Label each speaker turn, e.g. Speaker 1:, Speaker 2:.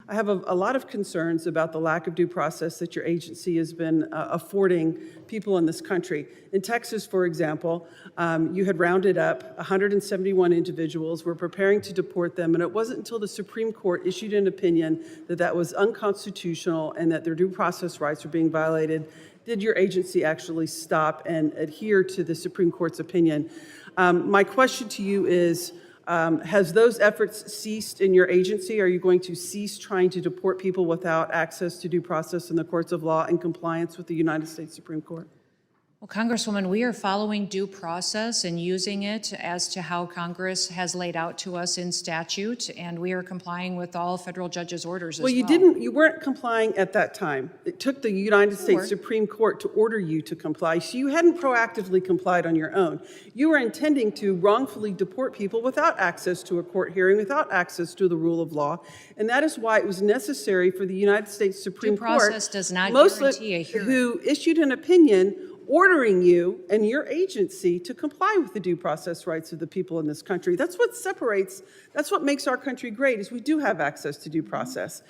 Speaker 1: I have a lot of concerns about the lack of due process that your agency has been affording people in this country. In Texas, for example, you had rounded up 171 individuals, were preparing to deport them, and it wasn't until the Supreme Court issued an opinion that that was unconstitutional and that their due process rights were being violated did your agency actually stop and adhere to the Supreme Court's opinion. My question to you is, has those efforts ceased in your agency? Are you going to cease trying to deport people without access to due process in the courts of law in compliance with the United States Supreme Court?
Speaker 2: Well, Congresswoman, we are following due process and using it as to how Congress has laid out to us in statute, and we are complying with all federal judges' orders as well.
Speaker 1: You weren't complying at that time. It took the United States Supreme Court to order you to comply, so you hadn't proactively complied on your own. You were intending to wrongfully deport people without access to a court hearing, without access to the rule of law, and that is why it was necessary for the United States Supreme Court,
Speaker 2: due process does not guarantee a hearing,
Speaker 1: who issued an opinion ordering you and your agency to comply with the due process rights of the people in this country. That's what separates, that's what makes our country great, is we do have access to due process.